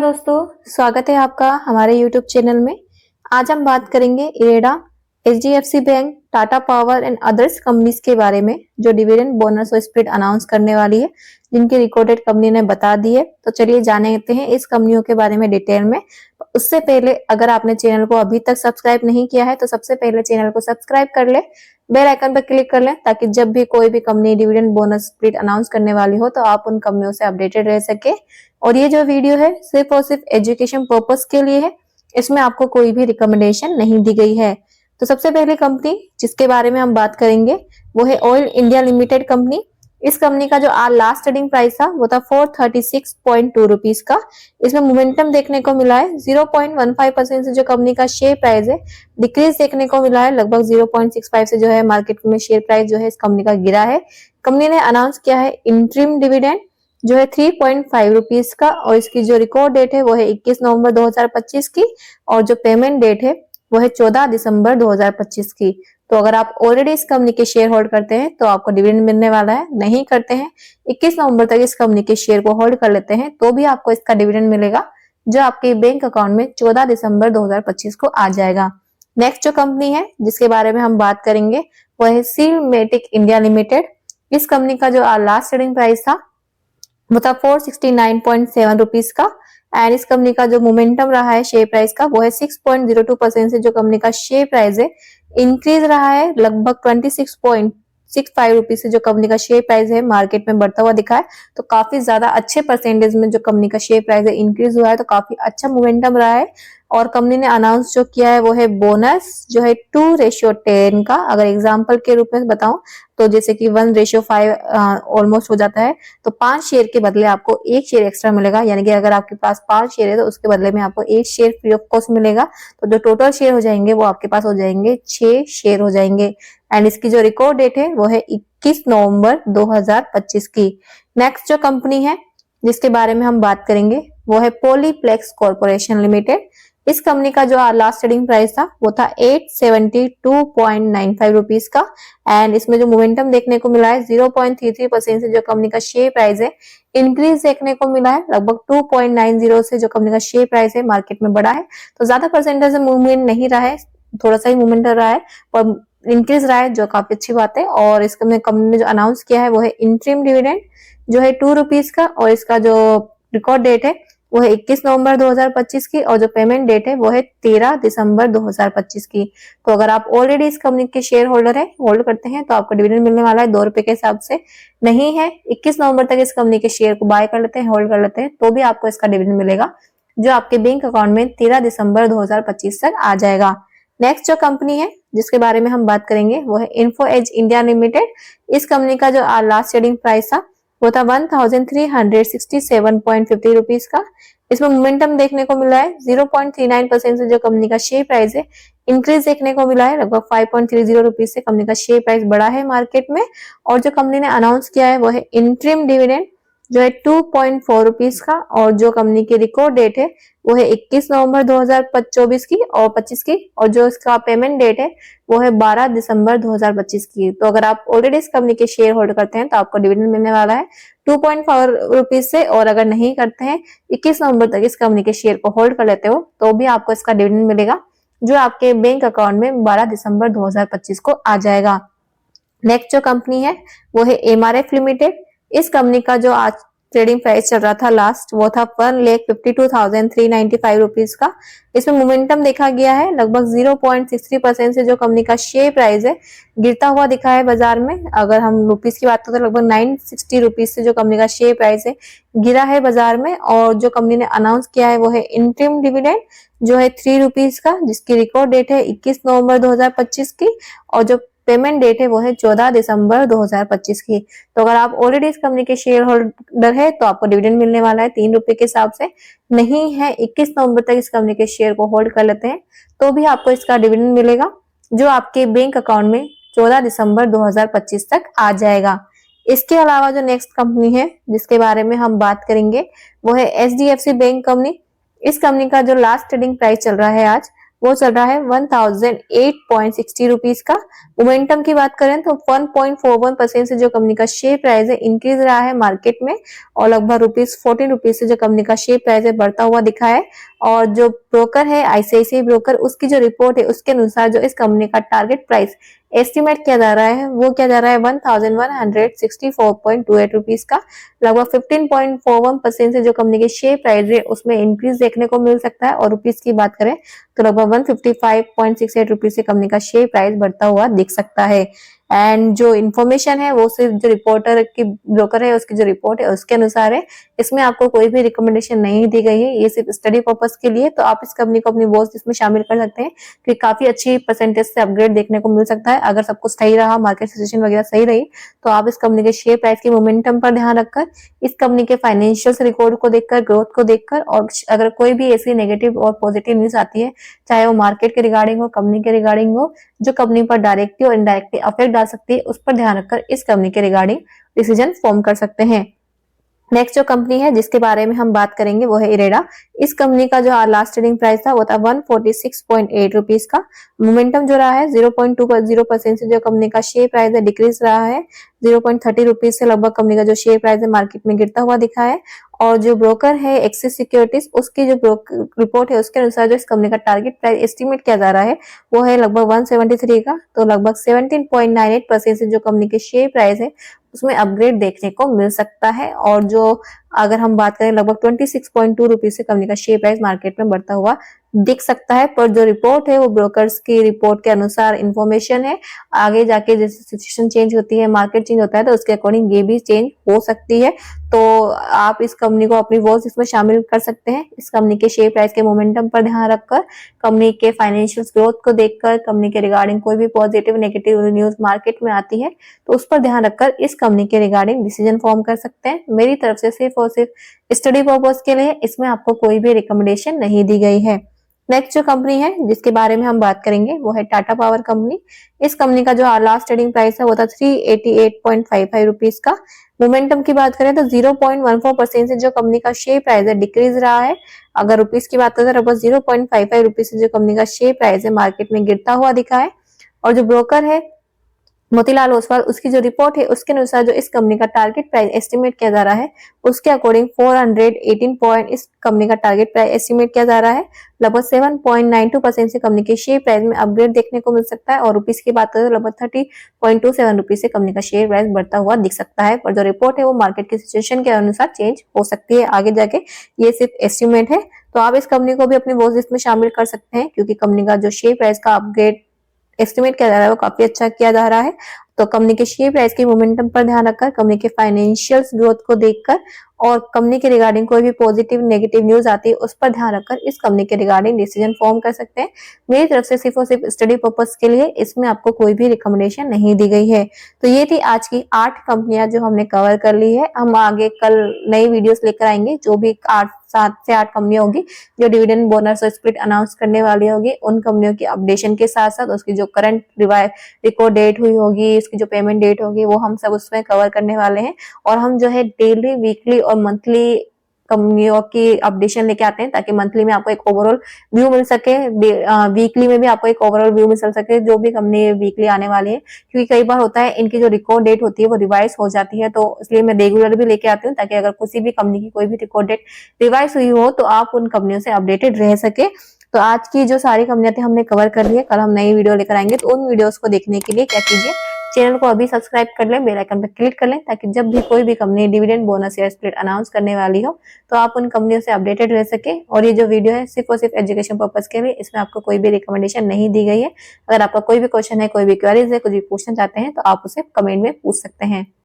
दोस्तों, स्वागत है आपका हमारे YouTube चैनल में। आज हम बात करेंगे IREDA, HDFC bank, Tata power and others companies के बारे में जो डिविडेंड बोनस और स्प्लिट अनाउंस करने वाली है, जिनकी रिकॉर्ड डेट कंपनी ने बता दी है। तो चलिए जानते हैं इस कंपनियों के बारे में डिटेल में। उससे पहले अगर आपने चैनल को अभी तक सब्सक्राइब नहीं किया है तो सबसे पहले चैनल को सब्सक्राइब कर ले, बेल आइकन पर क्लिक कर लें ताकि जब भी कोई भी company dividend bonus split announce करने वाली हो तो आप उन कंपनियों से अपडेटेड रह सके। और ये जो वीडियो है सिर्फ और सिर्फ एजुकेशन पर्पस के लिए है, इसमें आपको कोई भी रिकमेंडेशन नहीं दी गई है। तो सबसे पहली कंपनी जिसके बारे में हम बात करेंगे वो है ऑयल इंडिया लिमिटेड कंपनी। इस कंपनी का जो आज लास्ट ट्रेडिंग प्राइस था वो था 436.2 रुपीज का। इसमें मोमेंटम देखने को मिला है 0.15% से जो कंपनी का शेयर प्राइस है डिक्रीज देखने को मिला है। लगभग 0.65 से जो है मार्केट में शेयर प्राइस जो है इस कंपनी का गिरा है। कंपनी ने अनाउंस किया है इंटरिम डिविडेंड जो है 3.5 रुपीज का, और इसकी जो रिकॉर्ड डेट है वो है 21 नवंबर 2025 की, और जो पेमेंट डेट है वो है 14 दिसंबर 2025 की। तो अगर आप ऑलरेडी इस कंपनी के शेयर होल्ड करते हैं तो आपको डिविडेंड मिलने वाला है। नहीं करते हैं, 21 नवंबर तक इस कंपनी के शेयर को होल्ड कर लेते हैं तो भी आपको इसका डिविडेंड मिलेगा, जो आपके बैंक अकाउंट में 14 दिसंबर 2025 को आ जाएगा। नेक्स्ट जो कंपनी है जिसके बारे में हम बात करेंगे वो है सिलमेटिक इंडिया लिमिटेड। इस कंपनी का जो लास्ट ट्रेडिंग प्राइस था वो था 469.7 रुपीज का, एंड इस कंपनी का जो मोमेंटम रहा है शेयर प्राइस का वो है 6.02% से जो कंपनी का शेयर प्राइस है इंक्रीज रहा है। लगभग 26.65 रुपीज से जो कंपनी का शेयर प्राइस है मार्केट में बढ़ता हुआ दिखा है। तो काफी ज्यादा अच्छे परसेंटेज में जो कंपनी का शेयर प्राइस है इंक्रीज हुआ है, तो काफी अच्छा मोमेंटम रहा है। और कंपनी ने अनाउंस जो किया है वो है बोनस जो है 2:10 का। अगर एग्जांपल के रूप में बताऊं तो जैसे कि 1:5 ऑलमोस्ट हो जाता है, तो 5 शेयर के बदले आपको 1 शेयर एक्स्ट्रा मिलेगा। यानी कि अगर आपके पास 5 शेयर है तो उसके बदले में आपको 1 शेयर फ्री ऑफ कॉस्ट मिलेगा। तो जो टोटल शेयर हो जाएंगे वो आपके पास हो जाएंगे 6 शेयर हो जाएंगे। एंड इसकी जो रिकॉर्ड डेट है वो है 21 नवंबर 2025 की। नेक्स्ट जो कंपनी है जिसके बारे में हम बात करेंगे वो है पॉलीप्लेक्स कॉर्पोरेशन लिमिटेड। इस कंपनी का जो लास्ट ट्रेडिंग प्राइस था वो था 872.95 रुपीज का, एंड इसमें जो मोमेंटम देखने को मिला है 0.33% से जो कंपनी का शेयर प्राइस है इंक्रीज देखने को मिला है। लगभग 2.90 से जो कंपनी का शेयर प्राइस है मार्केट में बढ़ा है। तो ज्यादा परसेंटेज से मूवमेंट नहीं रहा है, थोड़ा सा ही मूवमेंट रहा है और इंक्रीज रहा है, जो काफी अच्छी बात है। और इस कंपनी ने जो अनाउंस किया है वो है इंटरिम डिविडेंड जो है 2 रुपीज का, और इसका जो रिकॉर्ड डेट है वो है 21 नवंबर 2025 की, और जो पेमेंट डेट है वो है 13 दिसंबर 2025 की। तो अगर आप ऑलरेडी इस कंपनी के शेयर होल्डर है, होल्ड करते हैं, तो आपको डिविडेंड मिलने वाला है 2 रुपए के हिसाब से। नहीं है, 21 नवंबर तक इस कंपनी के शेयर को बाय कर लेते हैं, होल्ड कर लेते हैं, तो भी आपको इसका डिविडेंड मिलेगा, जो आपके बैंक अकाउंट में 13 दिसंबर 2025 तक आ जाएगा। नेक्स्ट जो कंपनी है जिसके बारे में हम बात करेंगे वो है इन्फो एज इंडिया लिमिटेड। इस कंपनी का जो लास्ट ट्रेडिंग प्राइस था वो था 1367.50 रुपीज का। इसमें मोमेंटम देखने को मिला है 0.39% से जो कंपनी का शेयर प्राइस है इंक्रीज देखने को मिला है। लगभग 5.30 रुपीज से कंपनी का शेयर प्राइस बढ़ा है मार्केट में। और जो कंपनी ने अनाउंस किया है वो है इंटरिम डिविडेंड जो है 2.4 रुपीज का, और जो कंपनी की रिकॉर्ड डेट है वो है 21 नवंबर 2024 की और 25 की, और जो इसका पेमेंट डेट है वो है 12 दिसंबर 2025 की। तो अगर आप ऑलरेडी इस कंपनी के शेयर होल्ड करते हैं तो आपको डिविडेंड मिलने वाला है 2.4 रुपीज से, और अगर नहीं करते हैं 21 नवंबर तक इस कंपनी के शेयर को होल्ड कर लेते हो तो भी आपको इसका डिविडेंड मिलेगा, जो आपके बैंक अकाउंट में 12 दिसंबर 2025 को आ जाएगा। नेक्स्ट जो कंपनी है वो है MRF लिमिटेड। इस कंपनी का जो आज ट्रेडिंग प्राइस चल रहा था लास्ट वो था 1,52,395 रुपीज का। इसमें मोमेंटम देखा गया है लगभग 0.63% से जो कंपनी का शेयर प्राइस है गिरता हुआ दिखा है बाजार में। अगर हम रुपीस की बात करें तो लगभग 960 रुपीज से जो कंपनी का शेयर प्राइस है गिरा है बाजार में। और जो कंपनी ने अनाउंस किया है वो है इंटरिम डिविडेंड जो है 3 रुपीज का, जिसकी रिकॉर्ड डेट है 21 नवंबर 2025 की, और जो पेमेंट डेट है वो है 14 दिसंबर 2025 की। तो अगर आप ऑलरेडी इस कंपनी के शेयर होल्डर है तो आपको डिविडेंड मिलने वाला है 3 रुपए के हिसाब से। नहीं है, 21 नवंबर तक इस कंपनी के शेयर को होल्ड कर लेते हैं तो भी आपको इसका डिविडेंड मिलेगा, जो आपके बैंक अकाउंट में 14 दिसंबर 2025 तक आ जाएगा। इसके अलावा जो नेक्स्ट कंपनी है जिसके बारे में हम बात करेंगे वो है HDFC बैंक कंपनी। इस कंपनी का जो लास्ट ट्रेडिंग प्राइस चल रहा है आज वो चल रहा है 1008.60 रुपीज का। मोमेंटम की बात करें तो 1.41% से जो कंपनी का शेयर प्राइस है इंक्रीज रहा है मार्केट में, और लगभग ₹14 से जो कंपनी का शेयर प्राइस है बढ़ता हुआ दिखा है। और जो ब्रोकर है आईसीआईसीआई ब्रोकर, उसकी जो रिपोर्ट है उसके अनुसार जो इस कंपनी का टारगेट प्राइस एस्टिमेट किया जा रहा है वो क्या जा रहा है 1164.28 रुपीज का। लगभग 15.41% से जो कंपनी के शेयर प्राइस है उसमें इंक्रीज देखने को मिल सकता है। और रुपीज की बात करें तो लगभग 155.68 रुपीज से कंपनी का शेयर प्राइस बढ़ता हुआ दिख सकता है। एंड जो इन्फॉर्मेशन है वो सिर्फ जो रिपोर्टर की ब्रोकर है उसकी जो रिपोर्ट है उसके अनुसार है। इसमें आपको कोई भी रिकमेंडेशन नहीं दी गई है, ये सिर्फ स्टडी पर्पस के लिए। तो आप इस कंपनी को अपनी वॉच लिस्ट में शामिल कर सकते हैं क्योंकि काफी अच्छी परसेंटेज से अपग्रेड देखने को मिल सकता है। अगर सब कुछ सही रहा, मार्केट सिचुएशन वगैरह सही रही, तो आप इस कंपनी के शेयर प्राइस की मोमेंटम पर ध्यान रखकर, इस कंपनी के फाइनेंशियल रिकॉर्ड को देखकर, ग्रोथ को देखकर, और अगर कोई भी ऐसी नेगेटिव और पॉजिटिव न्यूज आती है, चाहे वो मार्केट के रिगार्डिंग हो, कंपनी के रिगार्डिंग हो, जो कंपनी पर डायरेक्टली और इनडायरेक्टली अफेक्ट डाल सकती है, उस पर ध्यान रखकर इस कंपनी के रिगार्डिंग डिसीजन फॉर्म कर सकते हैं। नेक्स्ट जो कंपनी है जिसके बारे में हम बात करेंगे वो है इरेडा। इस कंपनी का जो लास्ट ट्रेडिंग प्राइस था वो था 146.8 रुपीज का। मोमेंटम जो रहा है 0.20% से जो कंपनी का शेयर प्राइस है डिक्रीज रहा है। 0.30 रुपीज से लगभग कंपनी का जो शेयर प्राइस है मार्केट में गिरता हुआ दिखा है। और जो ब्रोकर है एक्सिस सिक्योरिटीज, उसकी जो रिपोर्ट है उसके अनुसार जो इस कंपनी का टारगेट प्राइस एस्टिमेट किया जा रहा है वो है लगभग 173 का। तो लगभग 17.98% से जो कंपनी के शेयर प्राइस है उसमें अपग्रेड देखने को मिल सकता है। और जो अगर हम बात करें लगभग 26.2 रुपीज से कंपनी का शेयर प्राइस मार्केट में बढ़ता हुआ दिख सकता है। पर जो रिपोर्ट है वो ब्रोकर्स की रिपोर्ट के अनुसार इंफॉर्मेशन है। आगे जाके जैसे सिचुएशन चेंज होती है, मार्केट चेंज होता है, तो उसके अकॉर्डिंग ये भी चेंज हो सकती है। तो आप इस कंपनी को अपनी वॉच लिस्ट में शामिल कर सकते हैं। इस कंपनी के शेयर प्राइस के मोमेंटम पर ध्यान रखकर, कंपनी के फाइनेंशियल ग्रोथ को देखकर, कंपनी के रिगार्डिंग कोई भी पॉजिटिव नेगेटिव न्यूज मार्केट में आती है तो उस पर ध्यान रखकर इस कंपनी के रिगार्डिंग डिसीजन फॉर्म कर सकते हैं। मेरी तरफ से सिर्फ और सिर्फ स्टडी पर्पस के लिए, इसमें आपको कोई भी रिकमेंडेशन नहीं दी गई है। नेक्स्ट जो कंपनी है जिसके बारे में हम बात करेंगे वो है टाटा पावर कंपनी। इस कंपनी का जो लास्ट ट्रेडिंग प्राइस है वो था 388.55 रुपीज का। मोमेंटम की बात करें तो 0.14% से जो कंपनी का शेयर प्राइस है डिक्रीज रहा है। अगर रुपीज की बात करें तो लगभग 0.55 रुपीज से जो कंपनी का शेयर प्राइस है मार्केट में गिरता हुआ दिखा है। और जो ब्रोकर है मोतीलाल ओसवाल, उसकी जो रिपोर्ट है उसके अनुसार जो इस कंपनी का टारगेट प्राइस एस्टिमेट किया जा रहा है उसके अकॉर्डिंग 418 पॉइंट इस कंपनी का टारगेट प्राइस एस्टिमेट किया जा रहा है। लगभग 7.92% से कंपनी के शेयर प्राइस में अपग्रेड देखने को मिल सकता है। और रुपीस की बात करें तो लगभग 30.27 रुपीज से कंपनी का शेयर प्राइस बढ़ता हुआ दिख सकता है। पर जो रिपोर्ट है वो मार्केट की सिचुएशन के अनुसार चेंज हो सकती है आगे जाके, ये सिर्फ एस्टिमेट है। तो आप इस कंपनी को भी अपनी वॉच लिस्ट में शामिल कर सकते हैं क्योंकि कंपनी का जो शेयर प्राइस का अपग्रेड एस्टिमेट किया जा रहा है वो काफी अच्छा किया जा रहा है। तो कंपनी के शेयर प्राइस के मोमेंटम पर ध्यान रखकर, कंपनी के फाइनेंशियल ग्रोथ को देखकर, और कंपनी के रिगार्डिंग कोई भी पॉजिटिव नेगेटिव न्यूज आती है उस पर ध्यान रखकर इस कंपनी के रिगार्डिंग डिसीजन फॉर्म कर सकते हैं। मेरी तरफ से सिर्फ और सिर्फ स्टडी पर्पस के लिए, इसमें आपको कोई भी रिकमेंडेशन नहीं दी गई है। तो ये थी आज की 8 कंपनियां जो हमने कवर कर ली है। हम आगे कल नई वीडियोस लेकर आएंगे जो भी 7 से 8 कंपनियां होगी जो डिविडेंड बोनस और स्प्लिट अनाउंस करने वाली होगी। उन कंपनियों की अपडेशन के साथ साथ उसकी जो करंट रिकॉर्ड डेट हुई होगी, उसकी जो पेमेंट डेट होगी, वो हम सब उसमें कवर करने वाले हैं। और हम जो है डेली, वीकली और मंथली कंपनियों की अपडेशन लेके आते हैं ताकि मंथली में आपको एक ओवरऑल व्यू मिल सके, वीकली में भी आपको एक ओवरऑल व्यू मिल सके जो भी कंपनी वीकली आने वाली है। क्योंकि कई बार होता है इनकी जो रिकॉर्ड डेट होती है वो रिवाइज हो जाती है, तो इसलिए मैं रेगुलर भी लेके आती हूँ ताकि अगर किसी भी कंपनी की कोई भी रिकॉर्ड डेट रिवाइज हुई हो तो आप उन कंपनियों से अपडेटेड रह सके। तो आज की जो सारी कंपनियां थी हमने कवर कर ली है। कल हम नई वीडियो लेकर आएंगे, तो उन वीडियोस को देखने के लिए क्या कीजिए, चैनल को अभी सब्सक्राइब कर लें, बेल आइकन पर क्लिक कर लें ताकि जब भी कोई भी कंपनी डिविडेंड बोनस या स्प्लिट अनाउंस करने वाली हो तो आप उन कंपनियों से अपडेटेड रह सके। और ये जो वीडियो है सिर्फ और सिर्फ एजुकेशन पर्पज के लिए, इसमें आपको कोई भी रिकमेंडेशन नहीं दी गई है। अगर आपका कोई भी क्वेश्चन है, कोई भी क्वेरीज है, कुछ भी पूछना चाहते हैं तो आप उसे कमेंट में पूछ सकते हैं।